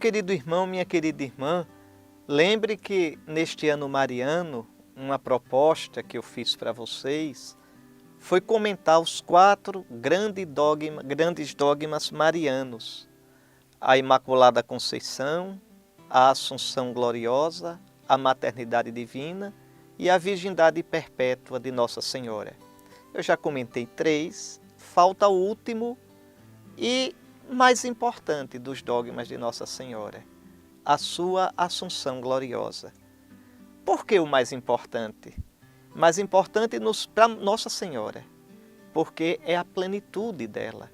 querido irmão, minha querida irmã, lembre que neste ano mariano, uma proposta que eu fiz para vocês foi comentar os 4 grandes dogmas marianos: a Imaculada Conceição, a Assunção Gloriosa, a Maternidade Divina e a Virgindade Perpétua de Nossa Senhora. Eu já comentei 3, falta o último e mais importante dos dogmas de Nossa Senhora, a sua Assunção Gloriosa. Por que o mais importante? Mais importante para Nossa Senhora, porque é a plenitude dela,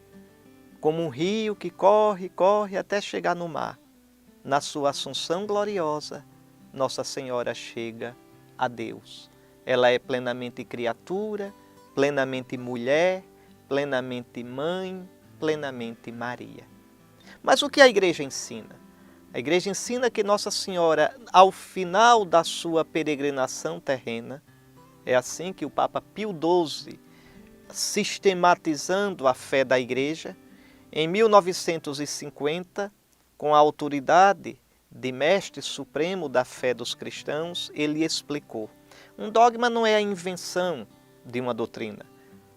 como um rio que corre, corre até chegar no mar. Na sua Assunção Gloriosa, Nossa Senhora chega a Deus. Ela é plenamente criatura, plenamente mulher, plenamente mãe, plenamente Maria. Mas o que a Igreja ensina? A Igreja ensina que Nossa Senhora, ao final da sua peregrinação terrena, é assim que o Papa Pio XII, sistematizando a fé da Igreja, em 1950, com a autoridade de Mestre Supremo da fé dos cristãos, ele explicou: um dogma não é a invenção de uma doutrina.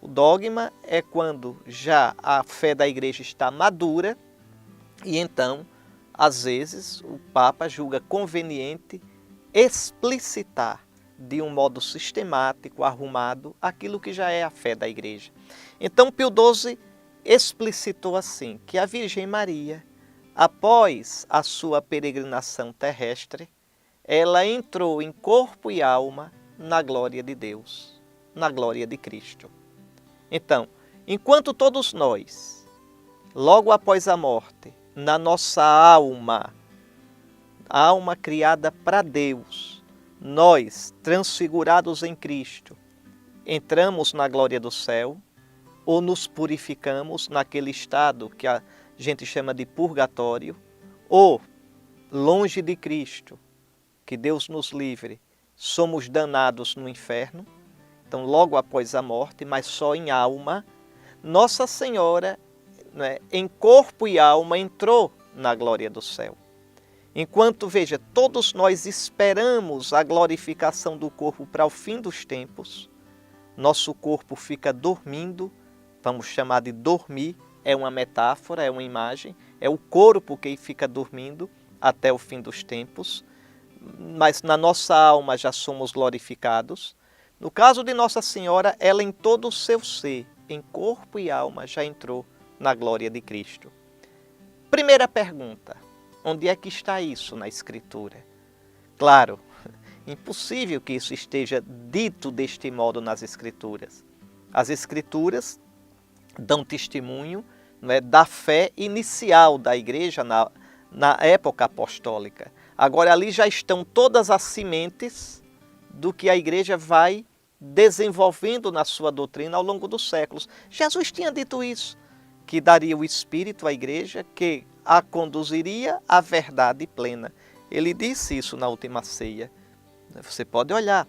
O dogma é quando já a fé da Igreja está madura e então, às vezes, o Papa julga conveniente explicitar de um modo sistemático, arrumado, aquilo que já é a fé da Igreja. Então, Pio XII explicitou assim, que a Virgem Maria, após a sua peregrinação terrestre, ela entrou em corpo e alma na glória de Deus, na glória de Cristo. Então, enquanto todos nós, logo após a morte, na nossa alma, a alma criada para Deus, nós, transfigurados em Cristo, entramos na glória do céu ou nos purificamos naquele estado que a gente chama de purgatório, ou, longe de Cristo, que Deus nos livre, somos danados no inferno. Então, logo após a morte, mas só em alma, Nossa Senhora, né, em corpo e alma, entrou na glória do céu. Enquanto, veja, todos nós esperamos a glorificação do corpo para o fim dos tempos, nosso corpo fica dormindo, vamos chamar de dormir, é uma metáfora, é uma imagem, é o corpo que fica dormindo até o fim dos tempos, mas na nossa alma já somos glorificados. No caso de Nossa Senhora, ela em todo o seu ser, em corpo e alma, já entrou na glória de Cristo. Primeira pergunta: onde é que está isso na Escritura? Claro, impossível que isso esteja dito deste modo nas Escrituras. As Escrituras dão testemunho, não é, da fé inicial da Igreja na época apostólica. Agora ali já estão todas as sementes do que a Igreja vai desenvolvendo na sua doutrina ao longo dos séculos. Jesus tinha dito isso, que daria o Espírito à Igreja, que a conduziria à verdade plena. Ele disse isso na última ceia. Você pode olhar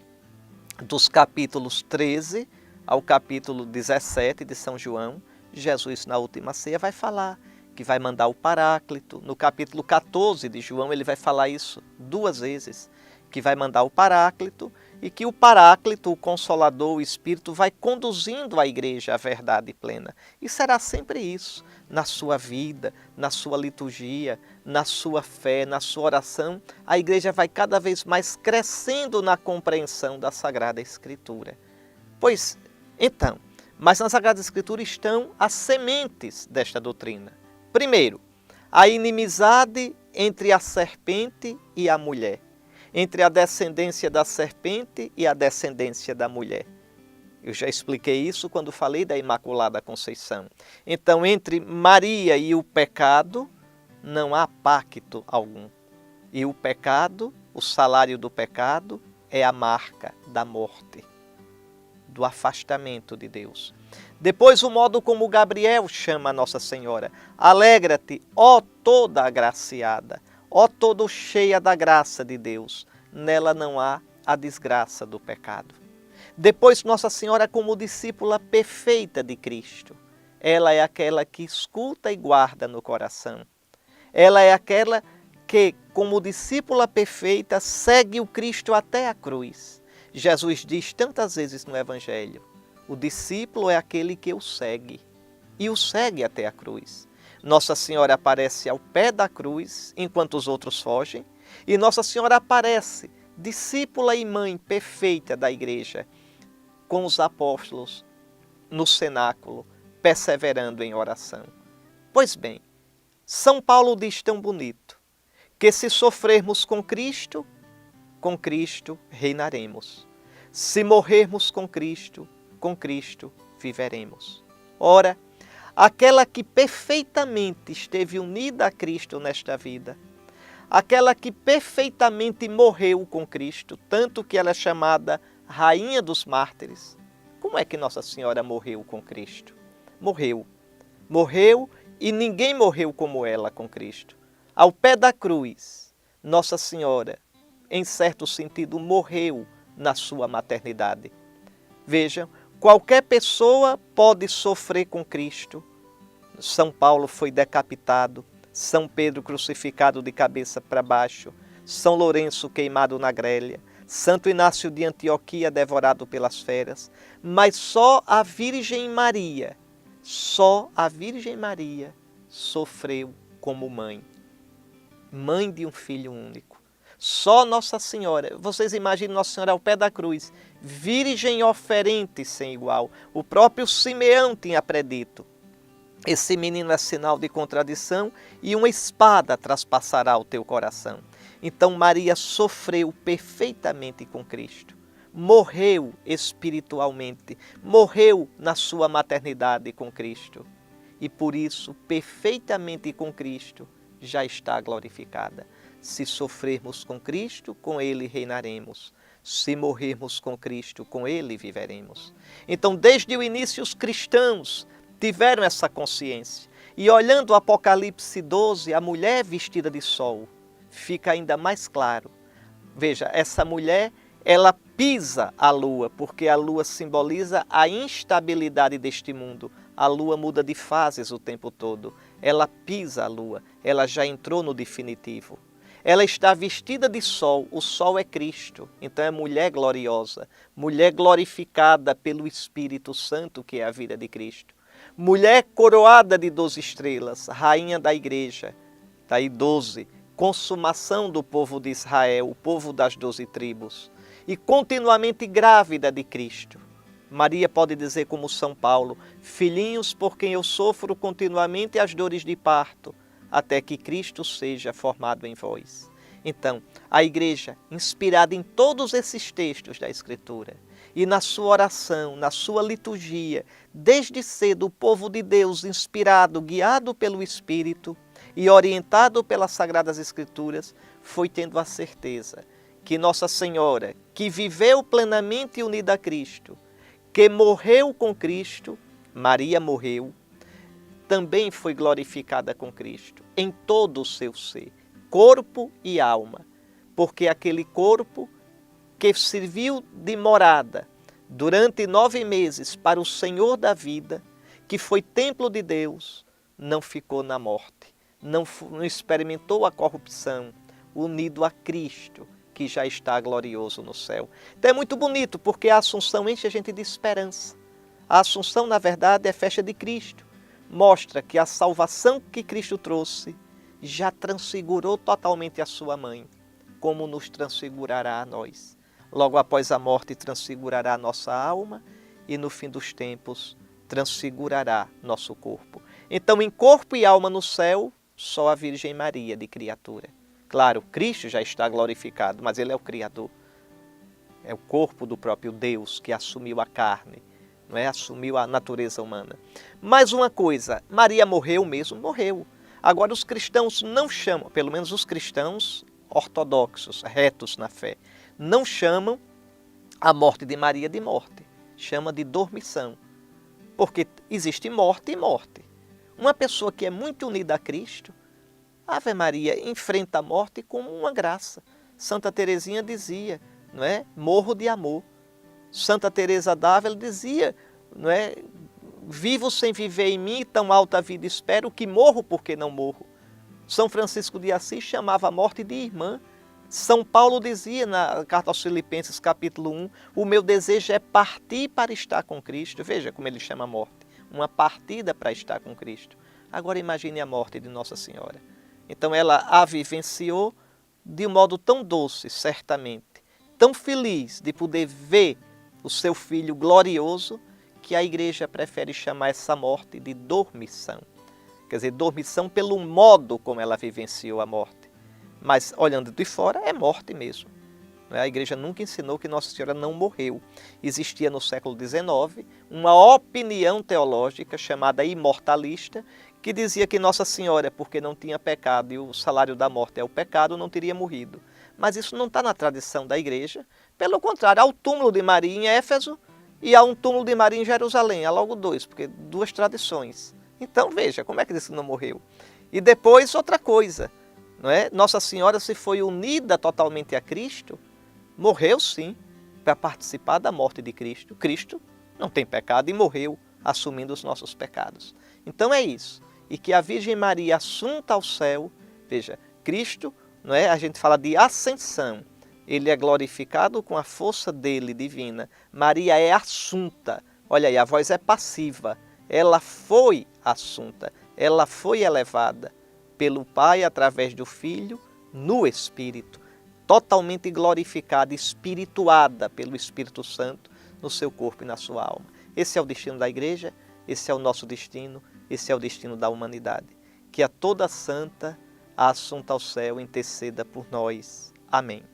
dos capítulos 13 ao capítulo 17 de São João, Jesus na última ceia vai falar que vai mandar o Paráclito. No capítulo 14 de João ele vai falar isso 2 vezes, que vai mandar o Paráclito e que o Paráclito, o Consolador, o Espírito, vai conduzindo a Igreja à verdade plena. E será sempre isso, na sua vida, na sua liturgia, na sua fé, na sua oração. A Igreja vai cada vez mais crescendo na compreensão da Sagrada Escritura. Pois, então, mas na Sagrada Escritura estão as sementes desta doutrina. Primeiro, a inimizade entre a serpente e a mulher, entre a descendência da serpente e a descendência da mulher. Eu já expliquei isso quando falei da Imaculada Conceição. Então, entre Maria e o pecado, não há pacto algum. E o pecado, o salário do pecado, é a marca da morte, do afastamento de Deus. Depois, o modo como Gabriel chama a Nossa Senhora: alegra-te, ó toda agraciada, ó toda cheia da graça de Deus, nela não há a desgraça do pecado. Depois, Nossa Senhora como discípula perfeita de Cristo, ela é aquela que escuta e guarda no coração. Ela é aquela porque, como discípula perfeita, segue o Cristo até a cruz. Jesus diz tantas vezes no Evangelho, o discípulo é aquele que o segue, e o segue até a cruz. Nossa Senhora aparece ao pé da cruz, enquanto os outros fogem, e Nossa Senhora aparece, discípula e mãe perfeita da Igreja, com os apóstolos no cenáculo, perseverando em oração. Pois bem, São Paulo diz tão bonito, que se sofrermos com Cristo reinaremos. Se morrermos com Cristo viveremos. Ora, aquela que perfeitamente esteve unida a Cristo nesta vida, aquela que perfeitamente morreu com Cristo, tanto que ela é chamada Rainha dos Mártires. Como é que Nossa Senhora morreu com Cristo? Morreu. Morreu e ninguém morreu como ela com Cristo. Ao pé da cruz, Nossa Senhora, em certo sentido, morreu na sua maternidade. Vejam, qualquer pessoa pode sofrer com Cristo. São Paulo foi decapitado, São Pedro crucificado de cabeça para baixo, São Lourenço queimado na grelha, Santo Inácio de Antioquia devorado pelas feras, mas só a Virgem Maria sofreu como mãe de um filho único. Só Nossa Senhora, vocês imaginam Nossa Senhora ao pé da cruz, virgem oferente sem igual. O próprio Simeão tinha predito: esse menino é sinal de contradição e uma espada traspassará o teu coração. Então Maria sofreu perfeitamente com Cristo. Morreu espiritualmente, morreu na sua maternidade com Cristo. E por isso, perfeitamente com Cristo, já está glorificada. Se sofrermos com Cristo, com Ele reinaremos. Se morrermos com Cristo, com Ele viveremos. Então, desde o início, os cristãos tiveram essa consciência. E olhando o Apocalipse 12, a mulher vestida de sol, fica ainda mais claro. Veja, essa mulher, ela pisa a lua, porque a lua simboliza a instabilidade deste mundo. A lua muda de fases o tempo todo. Ela pisa a lua, ela já entrou no definitivo. Ela está vestida de sol, o sol é Cristo, então é mulher gloriosa, mulher glorificada pelo Espírito Santo, que é a vida de Cristo. Mulher coroada de 12 estrelas, rainha da igreja, daí 12, consumação do povo de Israel, o povo das 12 tribos, e continuamente grávida de Cristo. Maria pode dizer como São Paulo: filhinhos por quem eu sofro continuamente as dores de parto, até que Cristo seja formado em vós. Então, a igreja, inspirada em todos esses textos da Escritura, e na sua oração, na sua liturgia, desde cedo o povo de Deus, inspirado, guiado pelo Espírito e orientado pelas Sagradas Escrituras, foi tendo a certeza que Nossa Senhora, que viveu plenamente unida a Cristo, que morreu com Cristo, Maria morreu, também foi glorificada com Cristo, em todo o seu ser, corpo e alma, porque aquele corpo que serviu de morada durante 9 meses para o Senhor da vida, que foi templo de Deus, não ficou na morte, não experimentou a corrupção, unido a Cristo, que já está glorioso no céu. Então é muito bonito, porque a Assunção enche a gente de esperança. A Assunção, na verdade, é festa de Cristo. Mostra que a salvação que Cristo trouxe já transfigurou totalmente a sua mãe, como nos transfigurará a nós. Logo após a morte, transfigurará a nossa alma e no fim dos tempos, transfigurará nosso corpo. Então, em corpo e alma no céu, só a Virgem Maria de criatura. Claro, Cristo já está glorificado, mas Ele é o Criador. É o corpo do próprio Deus que assumiu a carne, não é? Assumiu a natureza humana. Mais uma coisa, Maria morreu mesmo? Morreu. Agora os cristãos não chamam, pelo menos os cristãos ortodoxos, retos na fé, não chamam a morte de Maria de morte, chama de dormição. Porque existe morte e morte. Uma pessoa que é muito unida a Cristo, Ave Maria, enfrenta a morte como uma graça. Santa Teresinha dizia, não é? Morro de amor. Santa Teresa d'Ávila dizia, não é? Vivo sem viver em mim, tão alta vida espero, que morro porque não morro. São Francisco de Assis chamava a morte de irmã. São Paulo dizia na carta aos Filipenses, capítulo 1, o meu desejo é partir para estar com Cristo. Veja como ele chama a morte, uma partida para estar com Cristo. Agora imagine a morte de Nossa Senhora. Então ela a vivenciou de um modo tão doce, certamente, tão feliz de poder ver o seu filho glorioso, que a igreja prefere chamar essa morte de dormição. Quer dizer, dormição pelo modo como ela vivenciou a morte. Mas, olhando de fora, é morte mesmo. A igreja nunca ensinou que Nossa Senhora não morreu. Existia no século XIX uma opinião teológica chamada imortalista, que dizia que Nossa Senhora, porque não tinha pecado e o salário da morte é o pecado, não teria morrido. Mas isso não está na tradição da igreja. Pelo contrário, há o túmulo de Maria em Éfeso e há um túmulo de Maria em Jerusalém. Há logo dois, porque duas tradições. Então, veja, como é que diz que não morreu? E depois, outra coisa. Não é? Nossa Senhora, se foi unida totalmente a Cristo, morreu sim, para participar da morte de Cristo. Cristo não tem pecado e morreu assumindo os nossos pecados. Então é isso. E que a Virgem Maria assunta ao céu, veja, Cristo, não é? A gente fala de ascensão, ele é glorificado com a força dele divina. Maria é assunta, olha aí, a voz é passiva, ela foi assunta, ela foi elevada pelo Pai através do Filho no Espírito, totalmente glorificada, espirituada pelo Espírito Santo no seu corpo e na sua alma. Esse é o destino da igreja, esse é o nosso destino, esse é o destino da humanidade. Que a toda santa, a assunta ao céu, interceda por nós. Amém.